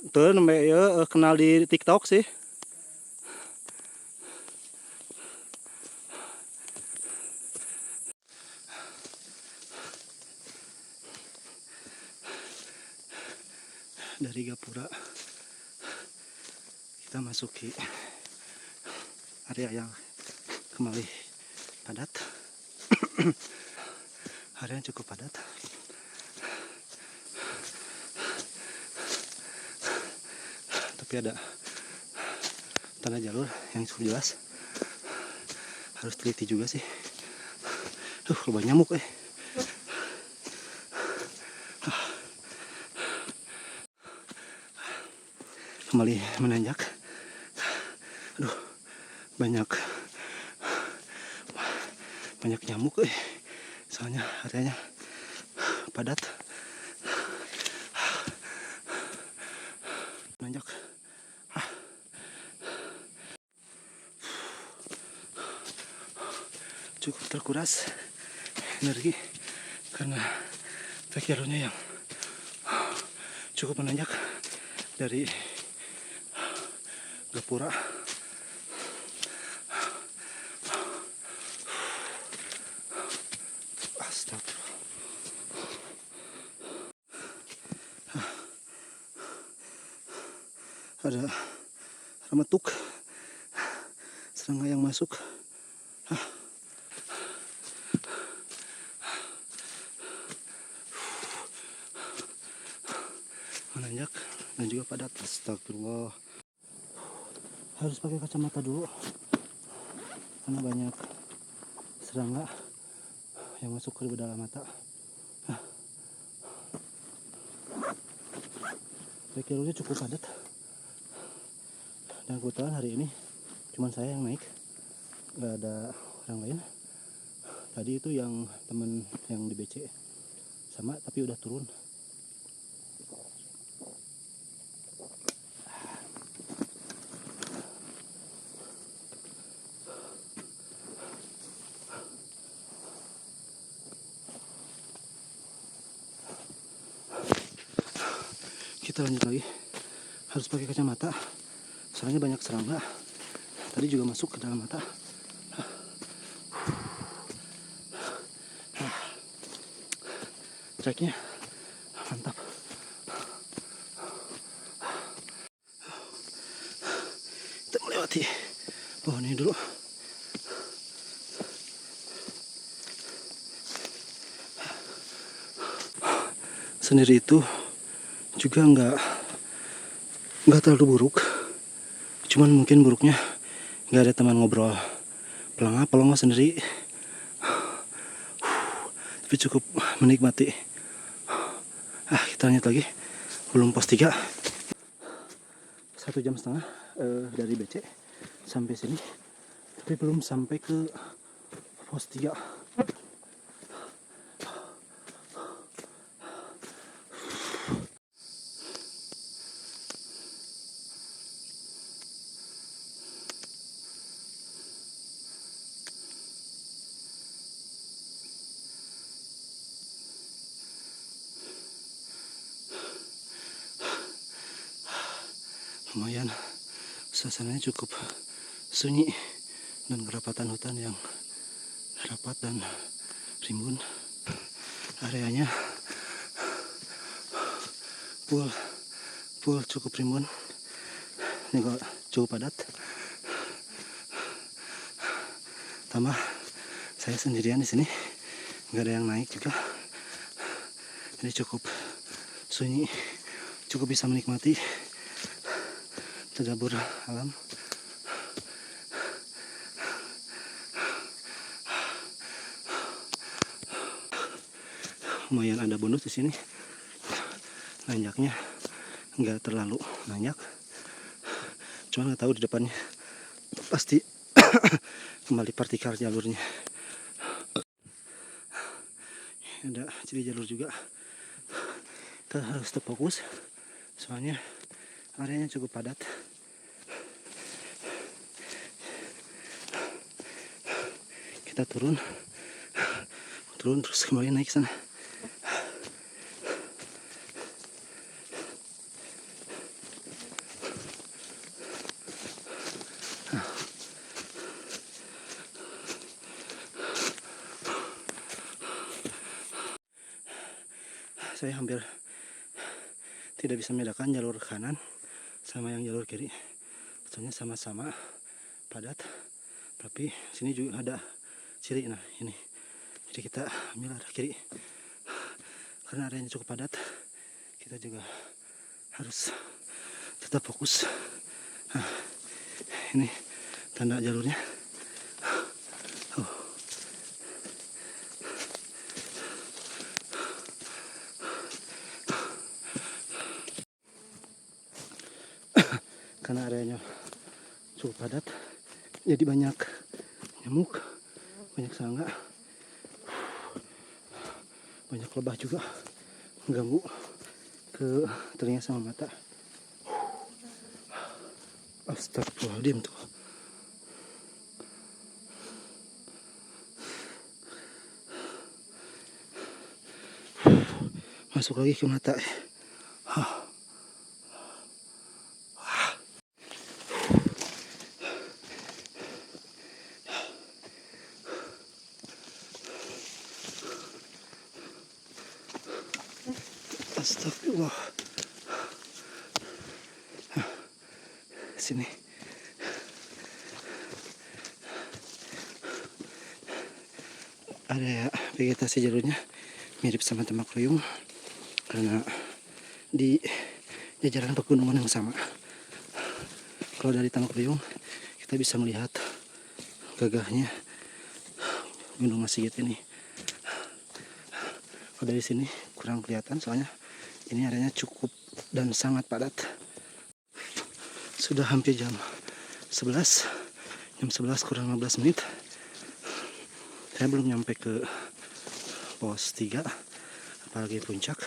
Tuh namanya ya kenal di TikTok sih. Dari Gapura kita masuki area yang kembali padat. Area yang cukup padat. Tapi ada tanda jalur yang cukup jelas. Harus teliti juga sih. Banyak nyamuk Kembali menanjak. Banyak nyamuk soalnya areanya padat. Menanjak. Cukup terkuras energi karena trek jalurnya yang cukup menanjak dari Gapura. Astagfirullah. Ada remetuk, serangga yang masuk. Menanjak dan juga padat. Astagfirullah. Harus pakai kacamata dulu karena banyak serangga yang masuk ke dalam mata. Jalurnya cukup padat dan kebetulan hari ini cuma saya yang naik, nggak ada orang lain. Tadi itu yang temen yang di BC sama tapi udah turun. Kita lanjut lagi. Harus pakai kacamata soalnya banyak serangga. Tadi juga masuk ke dalam mata. Treknya mantap. Kita melewati pohon ini dulu. Sendiri itu juga nggak terlalu buruk, cuman mungkin buruknya nggak ada teman ngobrol. Pelongo sendiri, tapi cukup menikmati. Kita lanjut lagi, belum pos 3, 1,5 jam dari BC sampai sini, tapi belum sampai ke pos 3. Lumayan, suasananya cukup sunyi dan kerapatan hutan yang rapat dan rimbun. Areanya full cukup rimbun. Ini kok cukup padat. Tambah saya sendirian di sini, nggak ada yang naik juga. Jadi cukup sunyi, cukup bisa menikmati tadabur alam. Lumayan ada bonus di sini. Nanjaknya nggak terlalu nanjak. Cuman nggak tahu di depannya pasti kembali vertikal jalurnya. Ada ciri jalur juga. Kita harus tetap fokus soalnya areanya cukup padat. Kita turun terus kembali naik sana. saya hampir tidak bisa membedakan jalur kanan sama yang jalur kiri. Soalnya sama-sama padat, tapi sini juga ada ciri. Nah ini, jadi kita ambil arah kiri karena areanya cukup padat. Kita juga harus tetap fokus. Nah, ini tanda jalurnya. Karena areanya cukup padat, jadi banyak nyamuk, banyak serangga, banyak lebah juga mengganggu ke telinga sama mata. Astagfirullahaladzim tuh. Masuk lagi ke mata. Astagfirullah. Sini. Ada vegetasi jalurnya mirip sama Tembak Ruyung karena di jajaran pegunungan yang sama. Kalau dari Tembak Ruyung kita bisa melihat gagahnya Gunung Masigit ini. Kalau dari sini kurang kelihatan soalnya ini areanya cukup dan sangat padat. Sudah hampir jam 11 kurang 15 menit. Saya belum nyampe ke pos 3, apalagi puncak.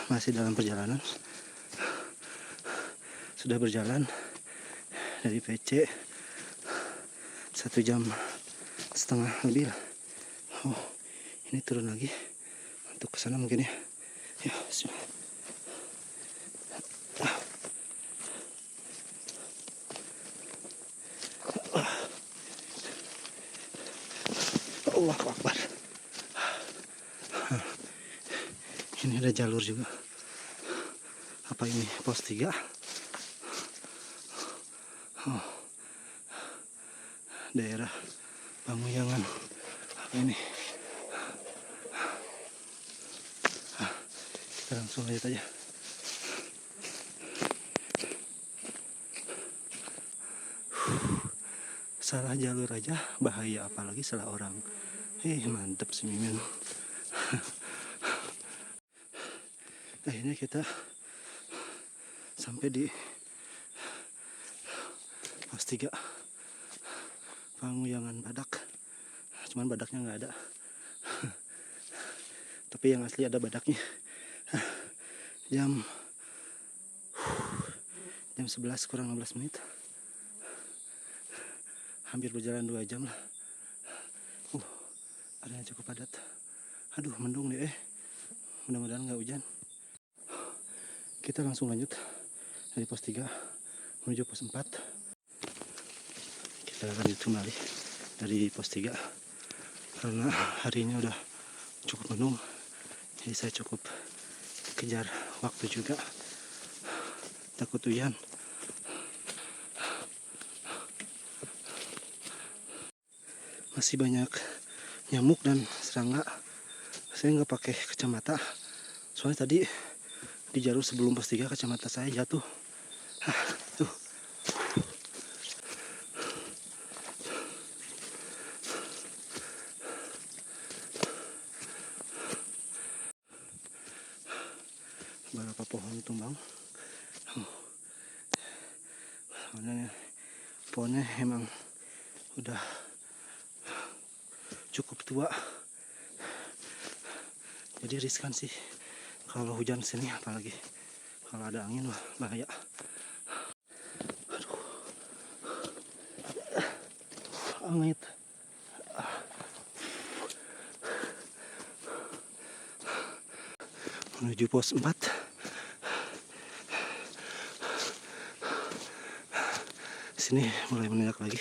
Masih dalam perjalanan. Sudah berjalan dari PC 1,5 jam lebih lah. Oh, ini turun lagi untuk ke sana mungkin ya. Ya, Allahu Akbar. Ini ada jalur juga. Apa ini pos 3? Oh, daerah Pamuyangan. Apa ini? Kita langsung lihat aja. Salah jalur aja bahaya, apalagi salah orang. Mantep sih Mimin. Akhirnya kita sampai di pos 3 Pamuyangan Badak. Cuman badaknya nggak ada. Tapi yang asli ada badaknya. Jam 11 kurang 15 menit. Hampir berjalan 2 jam lah. Areanya cukup padat. Aduh, mendung deh. Mudah-mudahan nggak hujan. Kita langsung lanjut dari pos 3 menuju pos 4. Kita lanjut kembali dari pos 3 karena hari ini udah cukup mendung. Jadi saya cukup kejar waktu juga. Takut hujan. Masih banyak nyamuk dan serangga. Saya nggak pakai kacamata. Soalnya tadi di jalur sebelum pos 3 kacamata saya jatuh. Tuh. Beberapa pohon tumbang. Soalnya pohonnya emang udah cukup tua. Jadi riskan sih kalau hujan sini, apalagi kalau ada angin, wah bahaya. Aduh, angin. Menuju pos 4. Sini mulai menanjak lagi.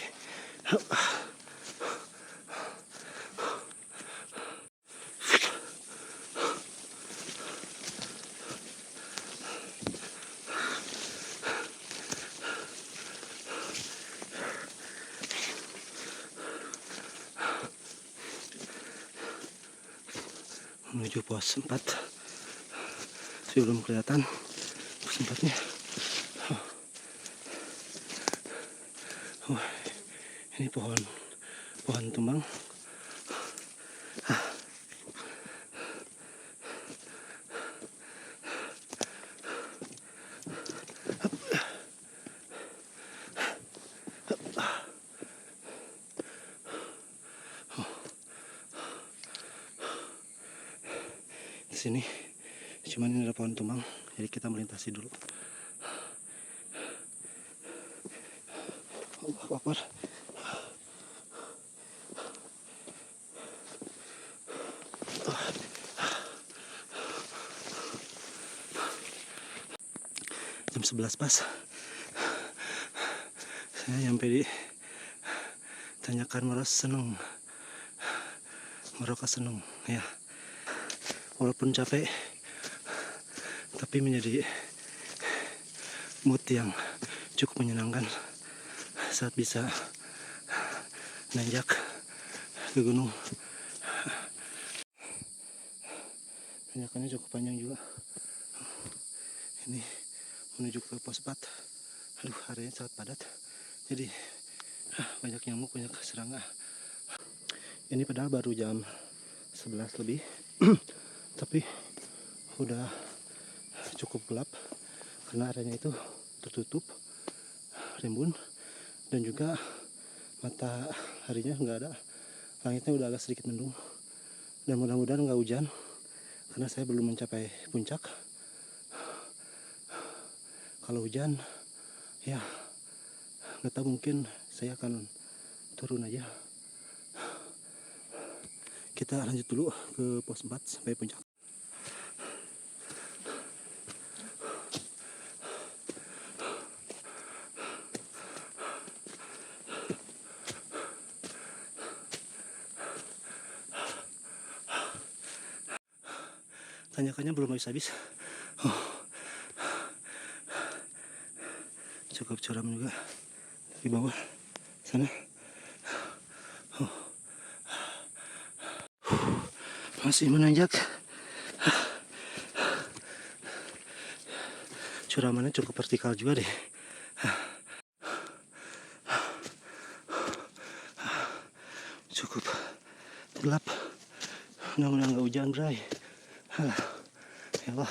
menuju pos 4. Tapi belum kelihatan pos 4-nya. Oh, ini pohon tumbang. Di sini cuman ini ada pohon tumbang, jadi kita melintasi dulu. Allahu Akbar. Jam 11 pas saya sampai di Tanjakan Meroka Seneng ya. Walaupun capek, tapi menjadi mood yang cukup menyenangkan saat bisa nanjak ke gunung. Tanjakannya cukup panjang juga. Ini menuju ke pos 4. Aduh, areanya sangat padat. Jadi banyak nyamuk, banyak serangga. Ini padahal baru jam 11 lebih. Tapi udah cukup gelap karena areanya itu tertutup rimbun, dan juga mataharinya nggak ada, langitnya udah agak sedikit mendung, dan mudah-mudahan nggak hujan karena saya belum mencapai puncak. Kalau hujan ya nggak tahu, mungkin saya akan turun aja. Kita lanjut dulu ke pos 4 sampai puncak. Tanjakannya belum habis-habis. Cukup curam juga di bawah sana. Masih menanjak. Curamannya cukup vertikal juga deh. Cukup gelap. Mudah-mudahan nggak hujan, bray. Ya Allah.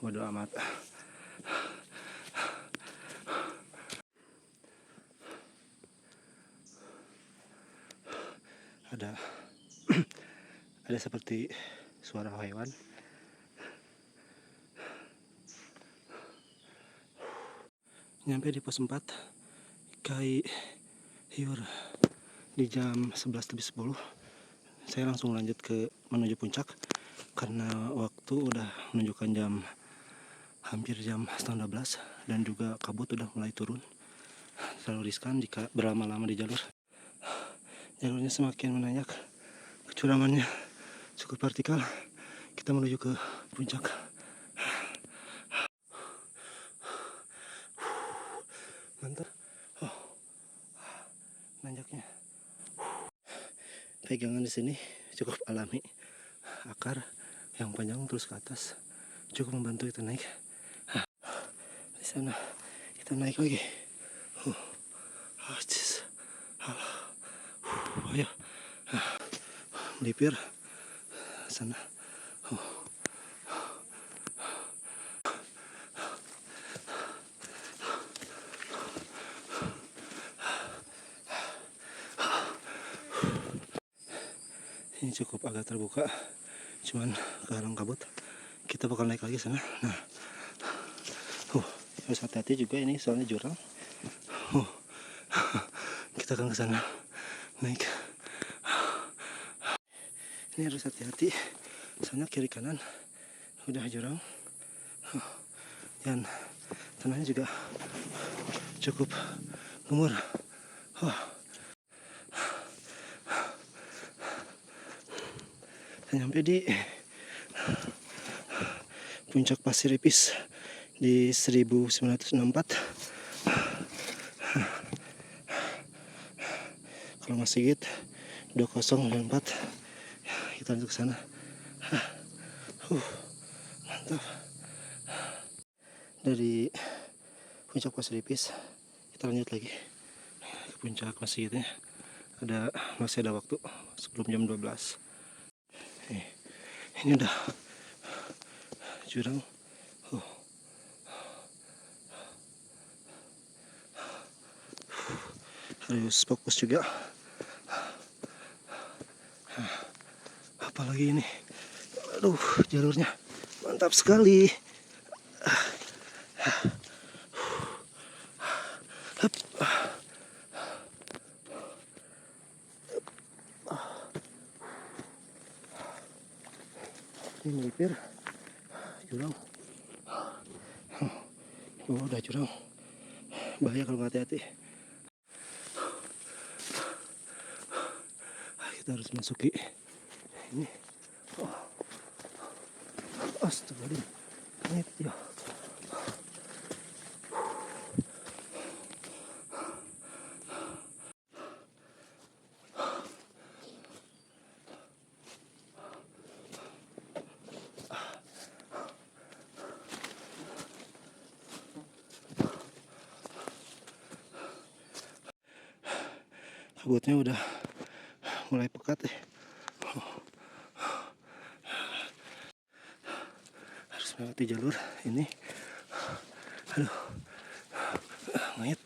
Bodoh amat. Ada seperti suara hewan. Nyampe di pos 4 Kai Hiur di jam 11:10. Saya langsung lanjut ke menuju puncak karena waktu udah menunjukkan hampir jam 11:30, dan juga kabut udah mulai turun. Terlalu riskan jika berlama-lama di jalur. Jalurnya semakin menanjak, kecuramannya cukup vertikal. Kita menuju ke puncak. Mantap. Nanjaknya. Pegangan di sini cukup alami. Akar yang panjang terus ke atas cukup membantu kita naik. Di sana kita naik lagi. Ayo. Melipir sana. Ini cukup agak terbuka, cuman kehalang kabut. Kita bakal naik lagi sana. Nah, harus hati-hati juga ini soalnya jurang. Kita akan ke sana naik. Ini harus hati-hati, soalnya kiri kanan udah jurang, dan tanahnya juga cukup gemur. Sampai di puncak Pasir Ipis di 1964. Kalau Mas Sigit 2094, kita lanjut ke sana. Mantap. Dari puncak Pasir Ipis kita lanjut lagi ke puncak Mas Sigitnya. Masih ada waktu sebelum jam 12. Ini udah jurang. Harus fokus juga. Apalagi ini, aduh, jalurnya mantap sekali. Ini melipir jurang. Oh, udah jurang, bahaya kalau nggak hati-hati. Kita harus masuki ini. Astagfirullah, ini dia. Kabutnya udah mulai pekat ya. Harus melewati jalur ini. Aduh, ngait.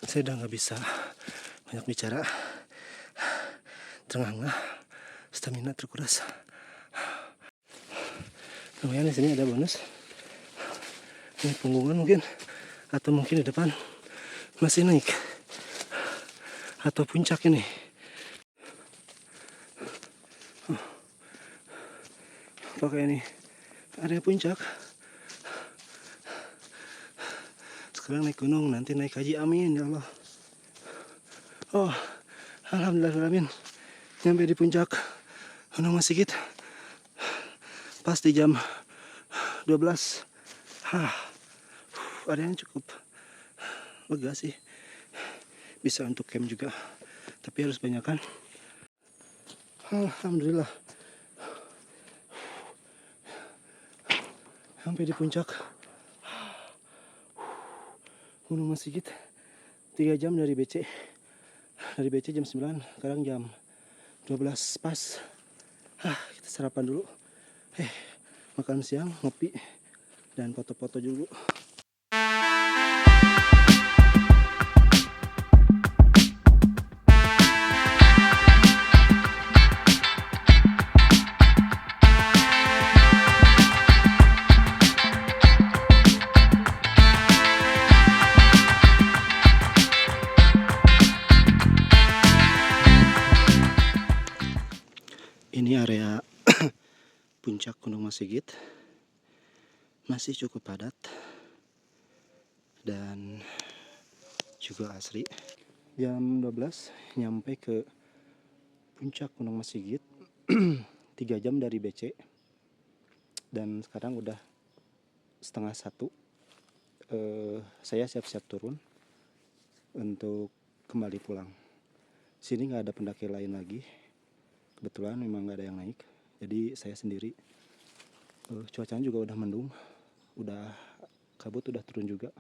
Saya udah nggak bisa banyak bicara, terengah-engah, stamina terkuras. Lumayan di sini ada bonus. Ini punggungan mungkin, atau mungkin di depan masih naik, atau puncak ini. Pakai ini area puncak. Sekarang naik gunung, nanti naik haji, amin ya Allah. Oh, alhamdulillah, nyampe di puncak Gunung Mas Sigit pas di jam 12. Areanya cukup lega sih, bisa untuk camp juga, tapi harus banyakan. Alhamdulillah sampai di puncak Gunung Mas Sigit. 3 jam dari BC. Dari BC jam 9, sekarang jam 12 pas. Kita sarapan dulu, makan siang, ngopi, dan foto-foto dulu. Ini area puncak Gunung Mas Sigit masih cukup padat dan juga asri. Jam 12 nyampe ke puncak Gunung Mas Sigit. 3 jam dari BC, dan sekarang udah 12:30. Saya siap-siap turun untuk kembali pulang. Sini nggak ada pendaki lain lagi. Kebetulan memang nggak ada yang naik, jadi saya sendiri. Cuacanya juga udah mendung, udah kabut udah turun juga.